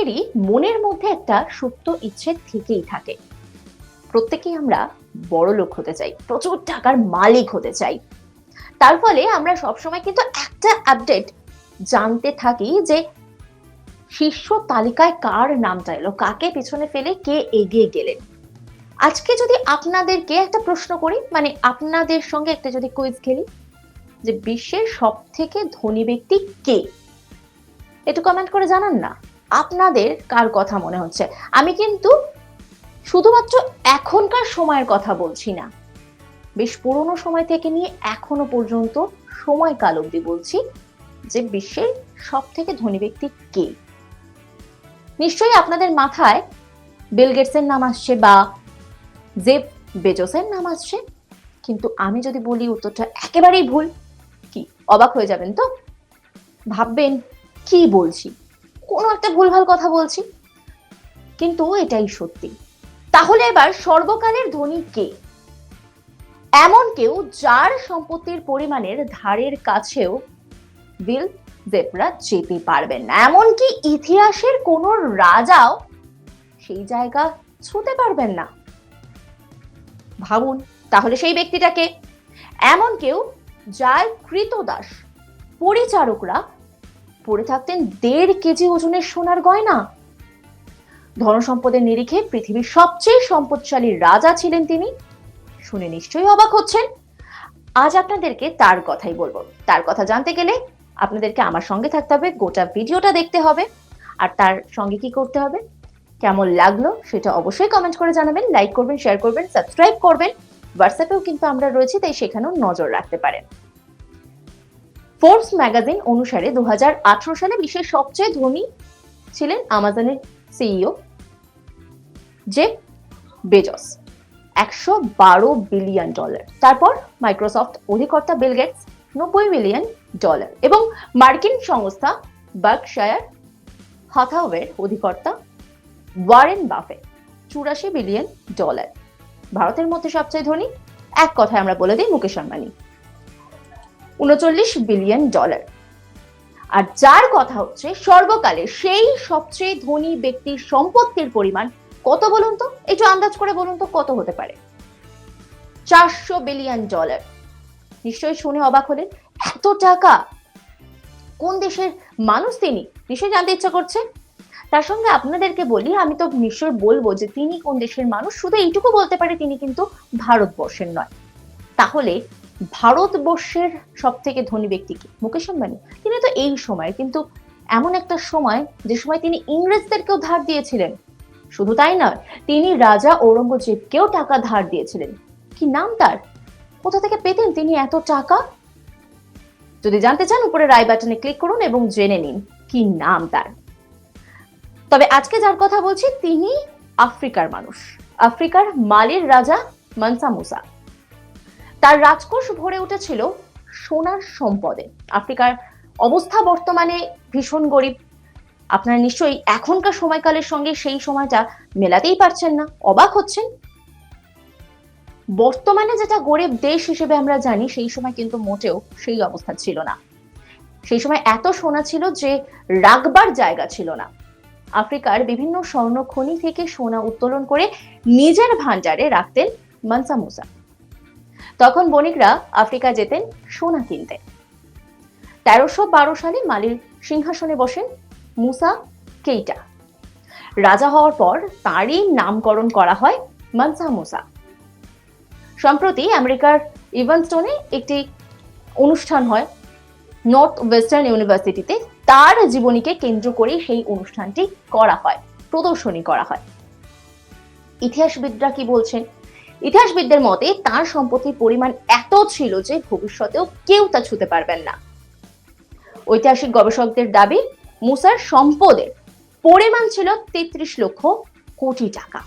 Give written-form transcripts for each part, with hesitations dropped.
প্রত্যেকেরই মনের মধ্যে একটা সুপ্ত ইচ্ছে থেকেই থাকে। প্রত্যেকেই আমরা বড়লোক হতে চাই, প্রচুর টাকার মালিক হতে চাই। তার ফলে আমরা সবসময় কিন্তু একটা আপডেট জানতে থাকি যে শীর্ষ তালিকায় কার নামটা এলো, কাকে পিছনে ফেলে কে এগিয়ে গেলেন। আজকে যদি আপনাদেরকে একটা প্রশ্ন করি, মানে আপনাদের সঙ্গে একটা যদি কুইজ খেলি, যে বিশ্বের সব থেকে ধনী ব্যক্তি কে, একটু কমেন্ট করে জানান না আপনাদের কার কথা মনে হচ্ছে। আমি কিন্তু শুধুমাত্র এখনকার সময়ের কথা বলছি না, বেশ পুরনো সময় থেকে নিয়ে এখনো পর্যন্ত সময়কাল অবধি বলছি যে বিশ্বের সব থেকে ধনী ব্যক্তি কে। নিশ্চয়ই আপনাদের মাথায় বিল গেটসের নাম আসছে বা জেফ বেজোসের নাম আসছে, কিন্তু আমি যদি বলি উত্তরটা একেবারেই ভুল, কি অবাক হয়ে যাবেন তো? ভাববেন কি বলছি, কোনো একটা ভুলভাল কথা বলছি, কিন্তু এটাই সত্যি। তাহলে এবার সর্বকালের ধনী কে? এমন কেউ যার সম্পত্তির পরিমাণের ধারের কাছেও বিল গেটসরা যেতে পারবেন না, এমনকি ইতিহাসের কোন রাজাও সেই জায়গা ছুঁতে পারবেন না। ভাবুন তাহলে সেই ব্যক্তিটাকে। এমন কেউ যার কৃতদাস পরিচারকরা পড়ে থাকতেন 1.5 কেজি ওজনের সোনার গয়না। ধনসম্পদের নিরিখে পৃথিবীর সবচেয়ে সম্পদশালী রাজা ছিলেন তিনি। শুনে নিশ্চয়ই অবাক হচ্ছেন। আজ আপনাদেরকে তার কথাই বলবো। তার কথা জানতে গেলে আপনাদেরকে আমার সঙ্গে থাকতে হবে, গোটা ভিডিওটা দেখতে হবে। আর তার সঙ্গে কি করতে হবে, কেমন লাগলো সেটা অবশ্যই কমেন্ট করে জানাবেন, লাইক করবেন, শেয়ার করবেন, সাবস্ক্রাইব করবেন। হোয়াটসঅ্যাপেও কিন্তু আমরা রয়েছি, তাই সেখানেও নজর রাখতে পারেন। ফোর্বস ম্যাগাজিন অনুসারে 2018 সালে বিশ্বের সবচেয়ে ধনী ছিলেন আমাজনের সিইও জেফ বেজোস, $112 বিলিয়ন। তারপর মাইক্রোসফট অধিকর্তা বিল গেটস, $90 বিলিয়ন, এবং মার্কিন সংস্থা বার্কশায়ার হাথাওয়ের অধিকর্তা ওয়ারেন বাফেট, $84 বিলিয়ন। ভারতের মধ্যে সবচেয়ে ধনী, এক কথায় আমরা বলে দিই মুকেশ আম্বানি, $39 বিলিয়ন। আর যার কথা হচ্ছে সর্বকালে সেই সবচেয়ে ধনী ব্যক্তির সম্পত্তির পরিমাণ কত বলুন তো, একটু আন্দাজ করে বলুন তো কত হতে পারে? $400 বিলিয়ন। নিশ্চয়ই শুনে অবাক হলেন, এত টাকা! কোন দেশের মানুষ তিনি, নিশ্চয়ই জানতে ইচ্ছা করছে। তার সঙ্গে আপনাদেরকে বলি, আমি তো নিশ্চয়ই বলবো যে তিনি কোন দেশের মানুষ, শুধু এইটুকু বলতে পারে তিনি কিন্তু ভারতবর্ষের নয়। তাহলে ভারতবর্ষের সব থেকে ধনী ব্যক্তি কি? মুকেশ আম্বানি। তিনি তো এই সময়, কিন্তু এমন একটা সময় যে সময় তিনি ইংরেজদেরকেও ধার দিয়েছিলেন। শুধু তাই নয়, তিনি রাজা ঔরঙ্গজেবকেও টাকা ধার দিয়েছিলেন। কি নাম তার? কোথা থেকে পেতেন তিনি এত টাকা? যদি জানতে চান উপরে রাই বাটনে ক্লিক করুন এবং জেনে নিন কি নাম তার। তবে আজকে যার কথা বলছি তিনি আফ্রিকার মানুষ, আফ্রিকার মালির রাজা মানসা মুসা। তার রাজকোষ ভরে উঠেছিল সোনার সম্পদে। আফ্রিকার অবস্থা বর্তমানে ভীষণ গরিব। আপনারা নিশ্চয়ই এখনকার সময়কালের সঙ্গে সেই সময়টা মেলাতেই পারছেন না, অবাক হচ্ছেন। বর্তমানে যেটা গরিব দেশ হিসেবে আমরা জানি, সেই সময় কিন্তু মোটেও সেই অবস্থা ছিল না। সেই সময় এত সোনা ছিল যে রাখবার জায়গা ছিল না। আফ্রিকার বিভিন্ন স্বর্ণ খনি থেকে সোনা উত্তোলন করে নিজের ভান্ডারে রাখতেন মানসা মুসা। তখন বণিকরা আফ্রিকা যেতেন সোনা কিনতে। 1312 সালে মালির সিংহাসনে বসেন মুসা কেইটা। রাজা হওয়ার পর তারই নামকরণ করা হয় মানসা মুসা। সম্প্রতি আমেরিকার ইভানস্টোনে একটি অনুষ্ঠান হয় নর্থ ওয়েস্টার্ন ইউনিভার্সিটিতে। তার জীবনীকে কেন্দ্র করে সেই অনুষ্ঠানটি করা হয়, প্রদর্শনী করা হয়। ইতিহাসবিদরা কি বলছেন? ইতিহাসবিদদের মতে তার সম্পত্তির পরিমাণ এত ছিল যে ভবিষ্যতেও কেউ তা ছুঁতে পারবেন না। ঐতিহাসিক গবেষকদের দাবি, মুসার সম্পদের পরিমাণ ছিল 33 লক্ষ কোটি টাকা।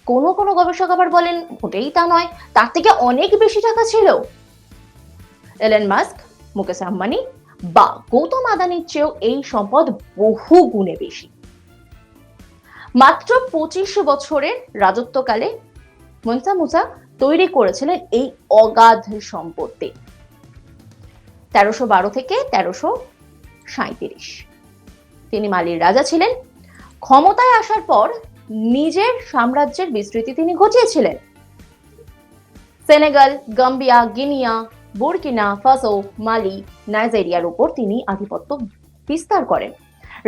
কোন কোন গবেষক আবার বলেন মোটেই তা নয়, তার থেকে অনেক বেশি টাকা ছিল। এলন মাস্ক, মুকেশ আম্বানি বা গৌতম আদানির চেয়েও এই সম্পদ বহু গুণে বেশি। মাত্র 25 বছরের রাজত্বকালে মানসা মুসা তৈরি করেছিলেন এই অগাধ সম্পত্তি। 1312 থেকে 1337। তিনি মালির রাজা ছিলেন। ক্ষমতায় আসার পর নিজের সাম্রাজ্যের বিস্তৃতি তিনি ঘটিয়েছিলেন। Senegal, Gambia, Guinea, Burkina Faso, Mali, নাইজেরিয়ার উপর তিনি আধিপত্য বিস্তার করেন।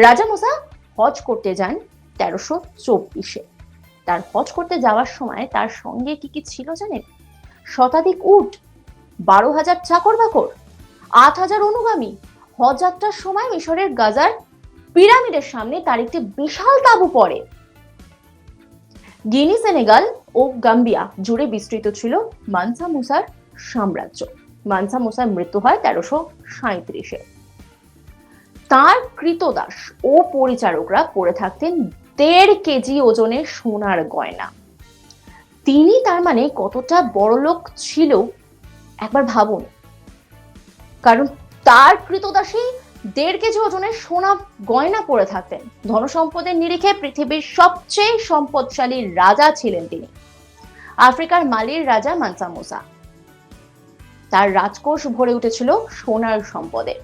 রাজা মুসা হজ করতে যান 1324-এ। তার হজ করতে যাওয়ার সময় তার সঙ্গে কি কি ছিল জানেন? শতাধিক উট, 12,000 চাকর বাকর, 8,000 অনুগামী। হজ যাত্রার সময় মিশরের গাজার পিরামিডের সামনে তার একটি বিশাল তাঁবু পড়ে। গিনি, সেনেগাল ও গাম্বিয়া জুড়ে বিস্তৃত ছিল মানসা মুসার সাম্রাজ্য। মানসা মুসার মৃত্যু হয় 1337-এ। তার কৃতদাস ও পরিচারকরা পরে থাকতেন 1.5 কেজি ওজনের সোনার গয়না। তিনি তার মানে কতটা বড়লোক ছিল একবার ভাবুন, কারণ তার কৃতদাসী 1.5 কেজি ওজনের সোনা গয়না পরে থাকতেন। ধনসম্পদের নিরিখে পৃথিবীর সবচেয়ে সম্পদশালী রাজা ছিলেন তিনি। আফ্রিকার মালির রাজা মানসা মুসা। তার রাজকোষ ভরে উঠেছিল সোনার সম্পদে।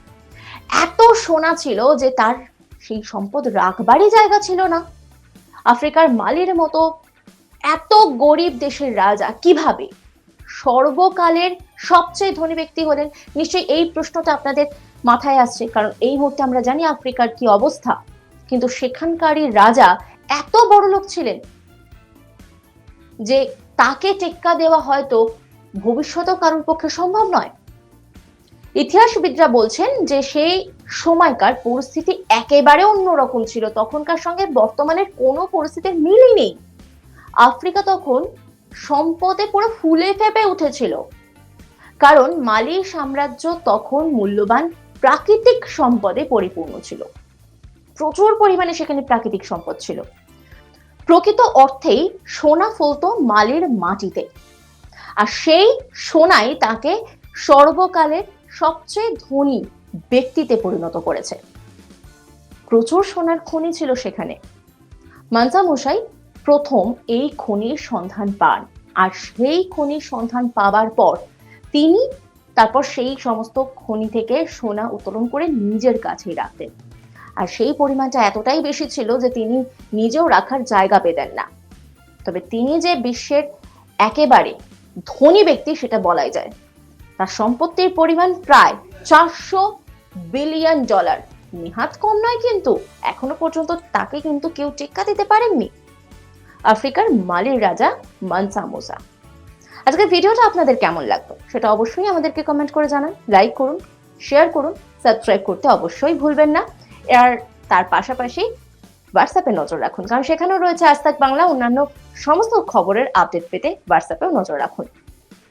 এত সোনা ছিল যে তার সেই সম্পদ রাখবারই জায়গা ছিল না। আফ্রিকার মালির মতো এত গরিব দেশের রাজা কিভাবে সর্বকালের সবচেয়ে ধনী ব্যক্তি হলেন? নিশ্চয়ই এই প্রশ্নটা আপনাদের মাথায় আসছে, কারণ এই মুহূর্তে আমরা জানি আফ্রিকার কি অবস্থা। কিন্তু সেখানকারই রাজা এত বড় লোক ছিলেন যে তাকে টেক্কা দেওয়া হয়তো ভবিষ্যতেও কারোর পক্ষে সম্ভব নয়। ইতিহাসবিদরা বলছেন যে সেই সময়কার পরিস্থিতি একেবারে অন্যরকম ছিল। তখনকার সঙ্গে বর্তমানের কোনো পরিস্থিতির মিলই নেই। আফ্রিকা তখন সম্পদে পুরো ফুলে ফেপে উঠেছিল, কারণ মালি সাম্রাজ্য তখন মূল্যবান প্রাকৃতিক সম্পদে পরিপূর্ণ ছিল। প্রচুর পরিমাণে সেখানে প্রাকৃতিক সম্পদ ছিল। প্রকৃত অর্থেই সোনা ফলতো মালির মাটিতে, আর সেই সোনাই তাকে সর্বকালের সবচেয়ে ধনী ব্যক্তিতে পরিণত করেছে। প্রচুর সোনার খনি ছিল সেখানে। মানসা মুসাই প্রথম এই খনির সন্ধান পান, আর সেই খনির সন্ধান পাওয়ার পর তিনি তারপর সেই সমস্ত খনি থেকে সোনা উত্তোলন করে নিজের কাছেই রাখতেন। আর সেই পরিমাণটা এতটাই বেশি ছিল যে তিনি নিজেও রাখার জায়গা পেতেন না। তবে তিনি যে বিশ্বের একেবারে ধনী ব্যক্তি সেটা বলাই যায়। তার সম্পত্তির পরিমাণ প্রায় $400 বিলিয়ন। নিহাত কম নয়, কিন্তু এখনো পর্যন্ত তাকে কিন্তু কেউ টেক্কা দিতে পারেননি আফ্রিকার মালির রাজা মানসা মুসা। আজকের ভিডিওটা আপনাদের কেমন লাগলো সেটা অবশ্যই আমাদেরকে কমেন্ট করে জানান। লাইক করুন, শেয়ার করুন, সাবস্ক্রাইব করতে অবশ্যই ভুলবেন না। আর তার পাশাপাশি হোয়াটসঅ্যাপে নজর রাখুন, কারণ সেখানেও রয়েছে আজ তাক বাংলা। অন্যান্য সমস্ত খবরের আপডেট পেতে হোয়াটসঅ্যাপেও নজর রাখুন।